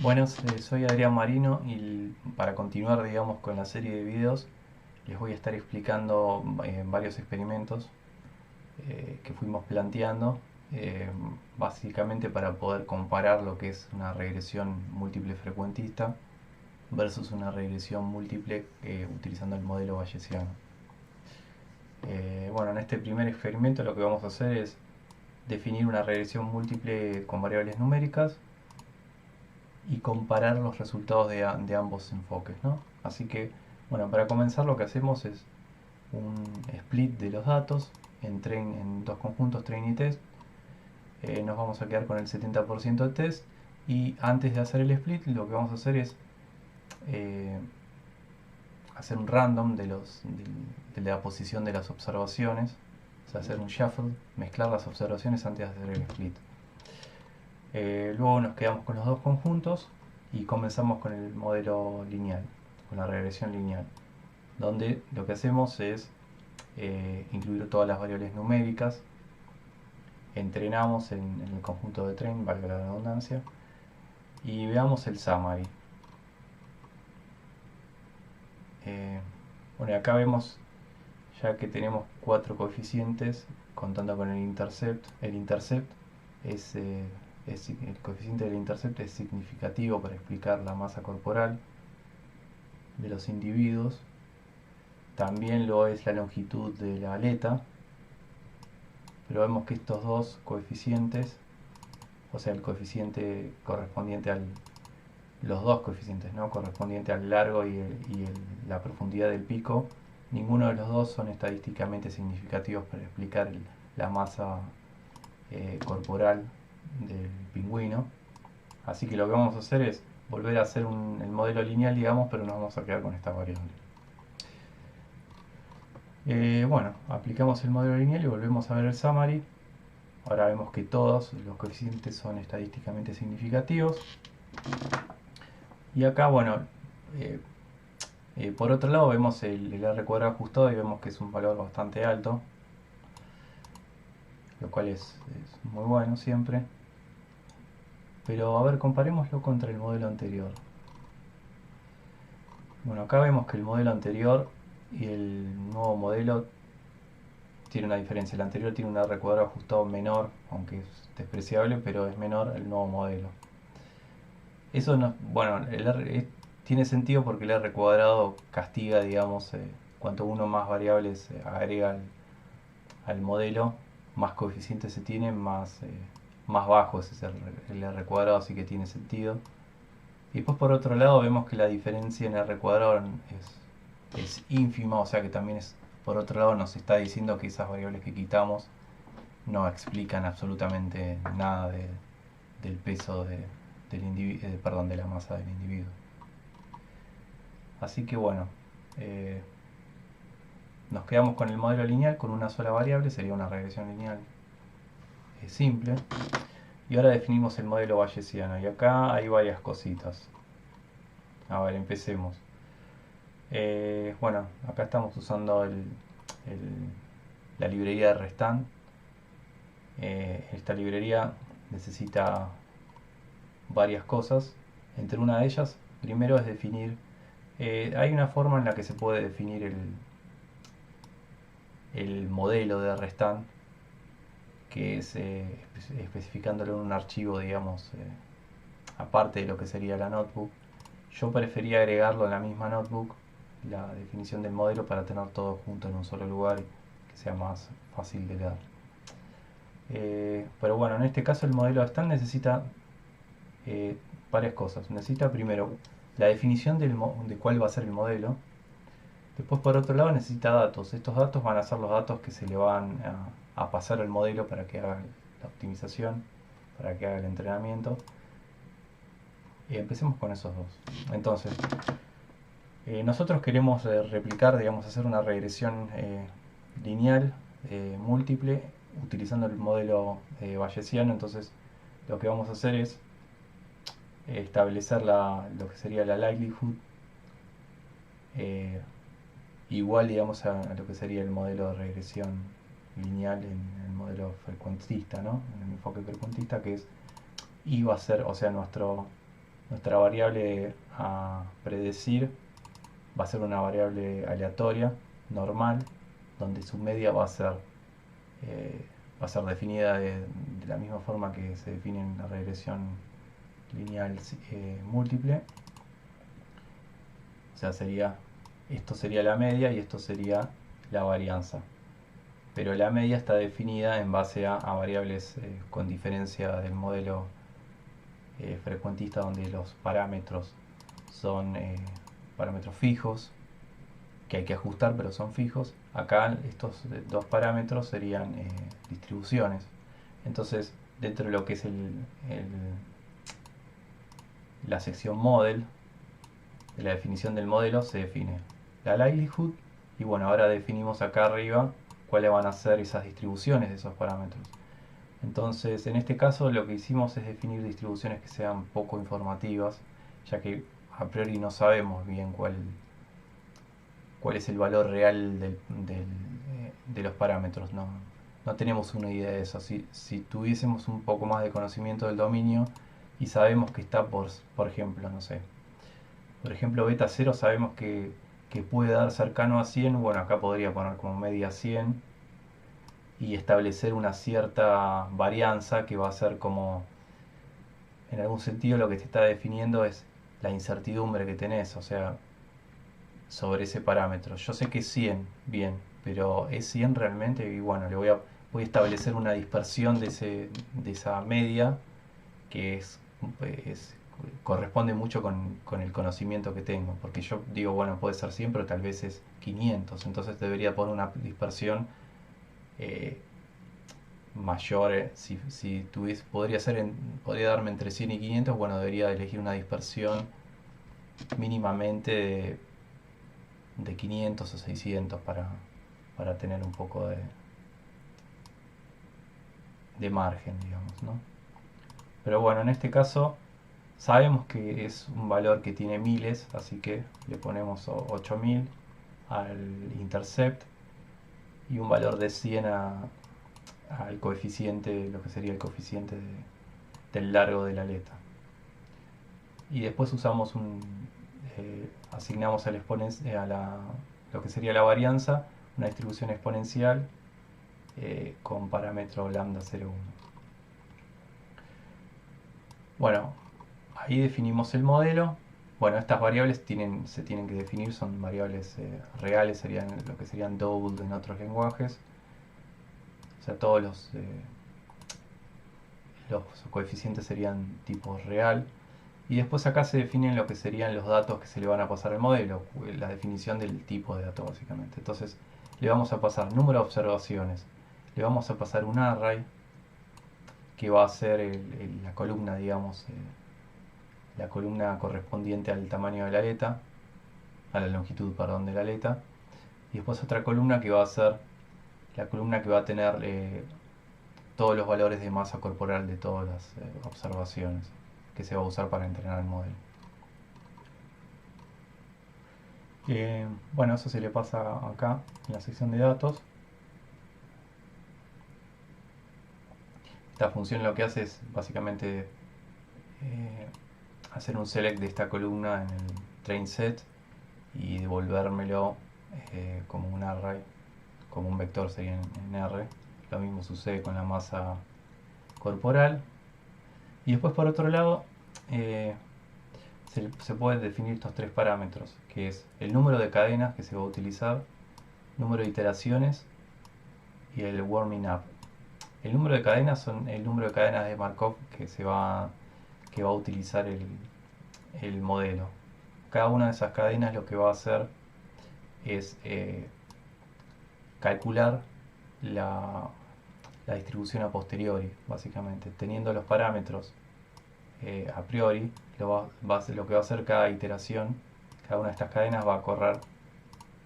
Buenas, soy Adrián Marino y para continuar, digamos, con la serie de videos les voy a estar explicando varios experimentos que fuimos planteando, eh, básicamente para poder comparar lo que es una regresión múltiple frecuentista versus una regresión múltiple utilizando el modelo bayesiano. Bueno, en este primer experimento lo que vamos a hacer es definir una regresión múltiple con variables numéricas y comparar los resultados de ambos enfoques, ¿no? Así que, bueno, para comenzar lo que hacemos es un split de los datos en dos conjuntos, train y test. Nos vamos a quedar con el 70% de test y antes de hacer el split lo que vamos a hacer es eh, hacer un random de la posición de las observaciones, o sea, hacer un shuffle, mezclar las observaciones antes de hacer el split. Luego nos quedamos con los dos conjuntos y comenzamos con el modelo lineal, con la regresión lineal, donde lo que hacemos es incluir todas las variables numéricas, entrenamos en el conjunto de train, valga la redundancia, y veamos el summary. Eh, bueno, acá vemos ya que tenemos cuatro coeficientes contando con el intercept. El intercept es, el coeficiente del intercept es significativo para explicar la masa corporal de los individuos. También lo es la longitud de la aleta, pero vemos que estos dos coeficientes, o sea, el coeficiente correspondiente al, los dos coeficientes, ¿no? Correspondiente al largo la profundidad del pico, ninguno de los dos son estadísticamente significativos para explicar la masa corporal del pingüino. Así que lo que vamos a hacer es volver a hacer el modelo lineal, digamos, pero nos vamos a quedar con esta variable. Bueno, aplicamos el modelo lineal y volvemos a ver el summary. Ahora vemos que todos los coeficientes son estadísticamente significativos. Y acá, bueno, eh, por otro lado vemos el R cuadrado ajustado y vemos que es un valor bastante alto, lo cual es muy bueno siempre. Pero a ver, comparémoslo contra el modelo anterior. Bueno, acá vemos que el modelo anterior y el nuevo modelo tiene una diferencia. El anterior tiene un R cuadrado ajustado menor, aunque es despreciable, pero es menor el nuevo modelo. Eso no, bueno, tiene sentido porque el R cuadrado castiga, digamos, cuanto uno más variables agrega al modelo, más coeficientes se tiene, más bajo es el R cuadrado, así que tiene sentido. Y después por otro lado vemos que la diferencia en R cuadrado es ínfima, o sea que también es, por otro lado nos está diciendo que esas variables que quitamos no explican absolutamente nada del peso perdón, de la masa del individuo. Así que bueno, eh, nos quedamos con el modelo lineal con una sola variable, sería una regresión lineal simple. Y ahora definimos el modelo bayesiano y acá hay varias cositas. A ver, empecemos. Bueno, acá estamos usando la librería de Restant. Esta librería necesita varias cosas. Entre una de ellas, primero es definir. Hay una forma en la que se puede definir el modelo de Restant, que es especificándolo en un archivo, digamos, aparte de lo que sería la notebook. Yo prefería agregarlo en la misma notebook, la definición del modelo, para tener todo junto en un solo lugar y que sea más fácil de leer. Pero bueno, en este caso el modelo de Stan necesita varias cosas. Necesita primero la definición de cuál va a ser el modelo. Después por otro lado necesita datos. Estos datos van a ser los datos que se le van a pasar al modelo para que haga la optimización, para que haga el entrenamiento. Empecemos con esos dos. Entonces, nosotros queremos replicar, digamos, hacer una regresión lineal múltiple utilizando el modelo bayesiano. Entonces, lo que vamos a hacer es establecer lo que sería la likelihood eh, igual, digamos, a lo que sería el modelo de regresión lineal en el modelo frecuentista, ¿no? En el enfoque frecuentista, que es, iba a ser, o sea, nuestro Nuestra variable a predecir va a ser una variable aleatoria, normal, donde su media va a ser definida de la misma forma que se define en la regresión lineal múltiple. O sea, esto sería la media y esto sería la varianza. Pero la media está definida en base a variables con diferencia del modelo frecuentista, donde los parámetros son parámetros fijos que hay que ajustar, pero son fijos. Acá estos dos parámetros serían distribuciones. Entonces, dentro de lo que es la sección model, de la definición del modelo, se define la likelihood. Y bueno, ahora definimos acá arriba cuáles van a ser esas distribuciones de esos parámetros. Entonces, en este caso lo que hicimos es definir distribuciones que sean poco informativas, ya que a priori no sabemos bien cuál es el valor real de los parámetros. No tenemos una idea de eso. Si tuviésemos un poco más de conocimiento del dominio y sabemos que está por ejemplo, no sé, por ejemplo beta 0 sabemos que puede dar cercano a 100, bueno, acá podría poner como media 100 y establecer una cierta varianza que va a ser como, en algún sentido lo que te está definiendo es la incertidumbre que tenés, o sea, sobre ese parámetro. Yo sé que es 100, bien, pero ¿es 100 realmente? Y bueno, voy a establecer una dispersión de esa media que corresponde mucho con el conocimiento que tengo, porque yo digo, bueno, puede ser 100, pero tal vez es 500, entonces debería poner una dispersión mayor. Si podría darme entre 100 y 500, bueno, debería elegir una dispersión mínimamente de 500 o 600 para tener un poco de margen, digamos, ¿no? Pero bueno, en este caso sabemos que es un valor que tiene miles, así que le ponemos 8000 al intercept y un valor de 100 al coeficiente, lo que sería el coeficiente del largo de la aleta. Y después usamos asignamos lo que sería la varianza, una distribución exponencial con parámetro lambda 0,1. Bueno, ahí definimos el modelo. Bueno, estas variables se tienen que definir, son variables reales, serían lo que serían doubled en otros lenguajes. O sea, todos los coeficientes serían tipo real. Y después acá se definen lo que serían los datos que se le van a pasar al modelo, la definición del tipo de dato básicamente. Entonces le vamos a pasar número de observaciones, le vamos a pasar un array que va a ser la columna, digamos, la columna correspondiente al tamaño de la aleta, a la longitud, perdón, de la aleta. Y después otra columna que va a ser la columna que va a tener todos los valores de masa corporal de todas las observaciones que se va a usar para entrenar el modelo. Bueno, eso se le pasa acá en la sección de datos. Esta función lo que hace es básicamente hacer un select de esta columna en el train set y devolvérmelo como un array, como un vector sería en R. Lo mismo sucede con la masa corporal. Y después por otro lado se pueden definir estos tres parámetros, que es el número de cadenas que se va a utilizar, número de iteraciones y el warming up. El número de cadenas son el número de cadenas de Markov que va a utilizar el modelo. Cada una de esas cadenas lo que va a hacer es calcular la distribución a posteriori, básicamente. Teniendo los parámetros a priori, lo que va a hacer cada iteración, cada una de estas cadenas va a correr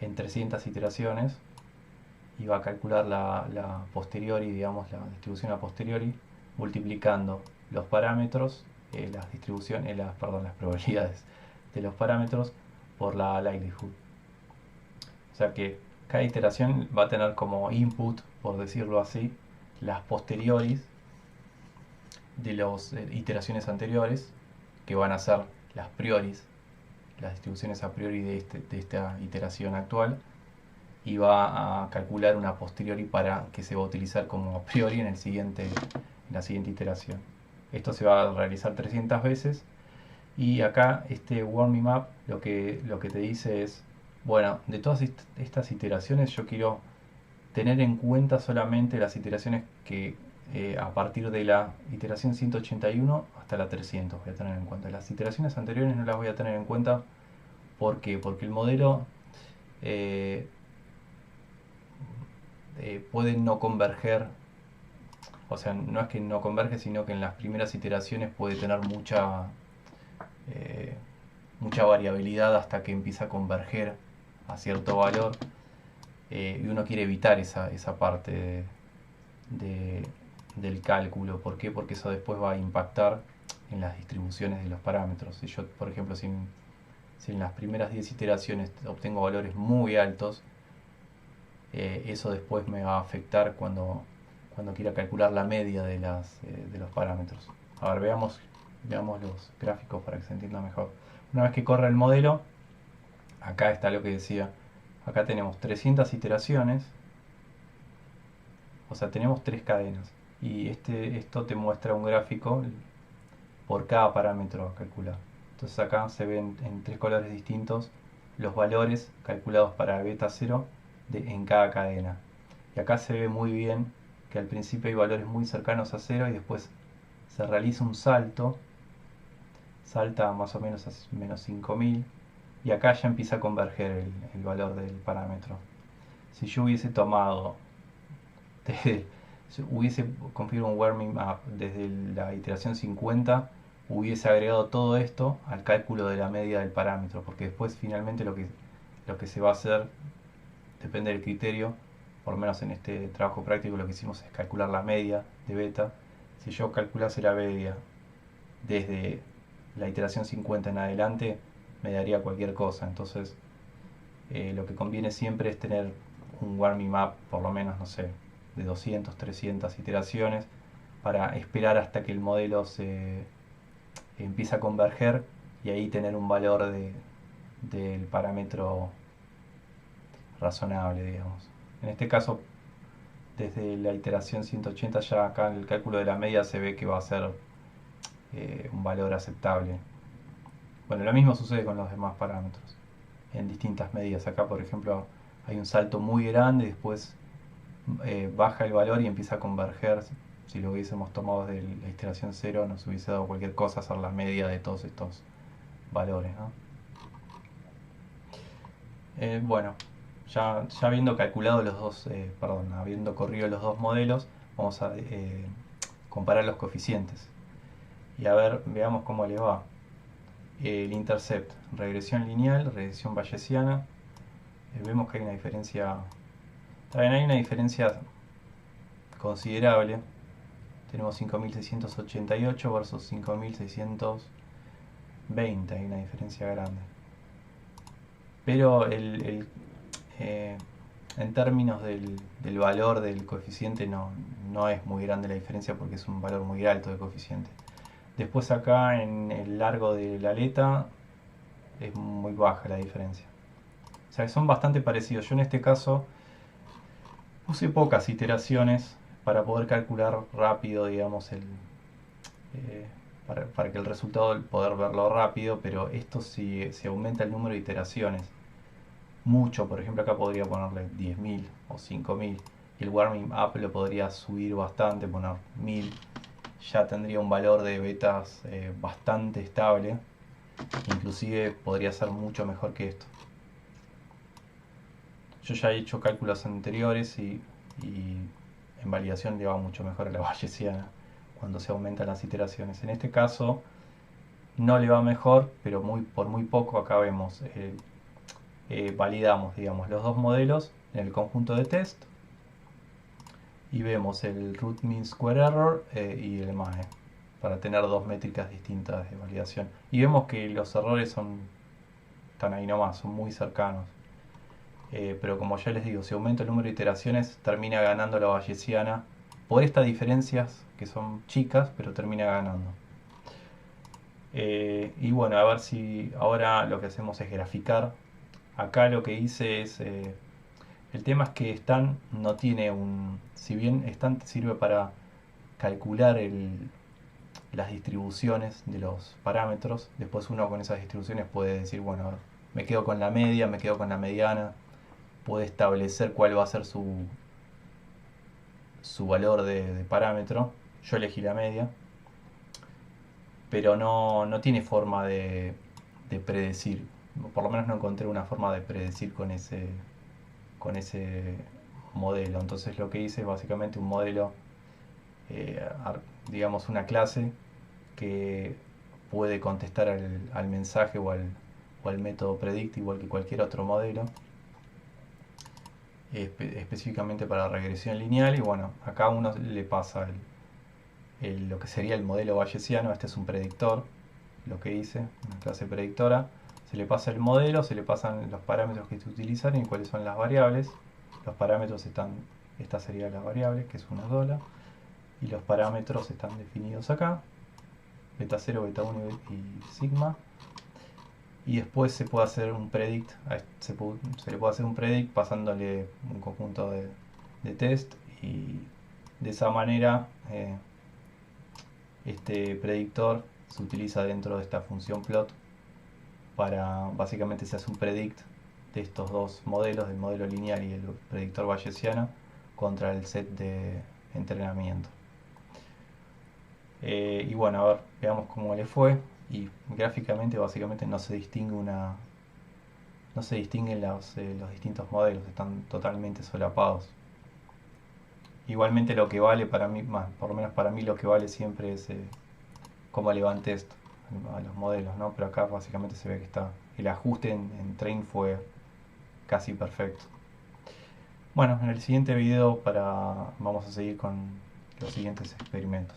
en 300 iteraciones y va a calcular la posteriori, digamos, la distribución a posteriori, multiplicando los parámetros, las probabilidades de los parámetros por la likelihood. O sea que cada iteración va a tener como input, por decirlo así, las posterioris de las iteraciones anteriores, que van a ser las prioris, las distribuciones a priori de esta iteración actual, y va a calcular una posteriori para que se va a utilizar como a priori en la siguiente iteración. Esto se va a realizar 300 veces, y acá este warming up lo que te dice es, bueno, de todas estas iteraciones yo quiero tener en cuenta solamente las iteraciones que a partir de la iteración 181 hasta la 300 voy a tener en cuenta. Las iteraciones anteriores no las voy a tener en cuenta. ¿Por qué? Porque el modelo eh, puede no converger. O sea, no es que no converge, sino que en las primeras iteraciones puede tener eh, mucha variabilidad hasta que empieza a converger a cierto valor. Y uno quiere evitar esa parte de, del cálculo. ¿Por qué? Porque eso después va a impactar en las distribuciones de los parámetros. Si yo, por ejemplo, si en las primeras 10 iteraciones obtengo valores muy altos, eso después me va a afectar cuando quiera calcular la media de los parámetros. A ver, veamos los gráficos para que se entienda mejor. Una vez que corre el modelo, acá está lo que decía. Acá tenemos 300 iteraciones, o sea, tenemos 3 cadenas. Y esto te muestra un gráfico por cada parámetro a calcular. Entonces acá se ven en 3 colores distintos los valores calculados para beta 0 en cada cadena. Y acá se ve muy bien que al principio hay valores muy cercanos a 0 y después se realiza un salta más o menos a menos 5000, y acá ya empieza a converger el valor del parámetro. Si yo hubiese tomado, hubiese configurado un warming up desde la iteración 50, hubiese agregado todo esto al cálculo de la media del parámetro, porque después finalmente lo que se va a hacer depende del criterio. Por lo menos en este trabajo práctico lo que hicimos es calcular la media de beta. Si yo calculase la media desde la iteración 50 en adelante, me daría cualquier cosa. Entonces lo que conviene siempre es tener un warming up, por lo menos, no sé, de 200, 300 iteraciones, para esperar hasta que el modelo se empieza a converger, y ahí tener un valor del parámetro razonable, digamos. En este caso, desde la iteración 180 ya acá en el cálculo de la media se ve que va a ser un valor aceptable. Bueno, lo mismo sucede con los demás parámetros en distintas medidas. Acá, por ejemplo, hay un salto muy grande, después baja el valor y empieza a converger. Si lo hubiésemos tomado desde la iteración 0, nos hubiese dado cualquier cosa hacer la media de todos estos valores, ¿no? Bueno, ya habiendo calculado los dos, habiendo corrido los dos modelos, vamos a comparar los coeficientes y a ver, veamos cómo le va. El intercept, regresión lineal, regresión bayesiana, vemos que hay una diferencia, también hay una diferencia considerable. Tenemos 5688 versus 5620, hay una diferencia grande. Pero en términos del valor del coeficiente no es muy grande la diferencia, porque es un valor muy alto de coeficiente. Después acá en el largo de la aleta es muy baja la diferencia. O sea que son bastante parecidos. Yo en este caso puse pocas iteraciones para poder calcular rápido, digamos, para que el resultado poder verlo rápido, pero esto si se aumenta el número de iteraciones mucho, por ejemplo acá podría ponerle 10.000 o 5.000, y el warming up lo podría subir bastante, poner 1000, ya tendría un valor de betas bastante estable, inclusive podría ser mucho mejor que esto. Yo ya he hecho cálculos anteriores y en validación le va mucho mejor a la bayesiana cuando se aumentan las iteraciones. En este caso no le va mejor, pero por muy poco. Acá vemos, validamos, digamos, los dos modelos en el conjunto de test y vemos el root mean square error y el MAE para tener dos métricas distintas de validación, y vemos que los errores están ahí nomás, son muy cercanos. Pero como ya les digo, si aumenta el número de iteraciones, termina ganando la bayesiana por estas diferencias que son chicas, pero termina ganando. Y bueno, a ver si ahora lo que hacemos es graficar. Acá lo que hice es, el tema es que Stan no tiene un, si bien Stan sirve para calcular las distribuciones de los parámetros, después uno con esas distribuciones puede decir, bueno, me quedo con la media, me quedo con la mediana, puede establecer cuál va a ser su valor de parámetro. Yo elegí la media, pero no tiene forma de predecir. Por lo menos no encontré una forma de predecir con ese modelo. Entonces lo que hice es básicamente un modelo, digamos una clase que puede contestar al mensaje o al método predict igual que cualquier otro modelo, específicamente para regresión lineal. Y bueno, acá uno le pasa lo que sería el modelo bayesiano. Este es un predictor, lo que hice, una clase predictora. Se le pasa el modelo, se le pasan los parámetros que se utilizan y cuáles son las variables. Los parámetros están, esta sería la variable, que es una sola, y los parámetros están definidos acá, beta 0, beta 1 y sigma. Y después se puede hacer un predict, se le puede hacer un predict pasándole un conjunto de test, y de esa manera este predictor se utiliza dentro de esta función plot para, básicamente se hace un predict de estos dos modelos, del modelo lineal y el predictor bayesiano, contra el set de entrenamiento. Y bueno, a ver, veamos cómo le fue. Y gráficamente básicamente no se distinguen los distintos modelos, están totalmente solapados. Igualmente lo que vale para mí, más, por lo menos para mí lo que vale siempre es cómo levanté esto a los modelos, ¿no? Pero acá básicamente se ve que está, el ajuste en train fue casi perfecto. Bueno, en el siguiente video vamos a seguir con los siguientes experimentos.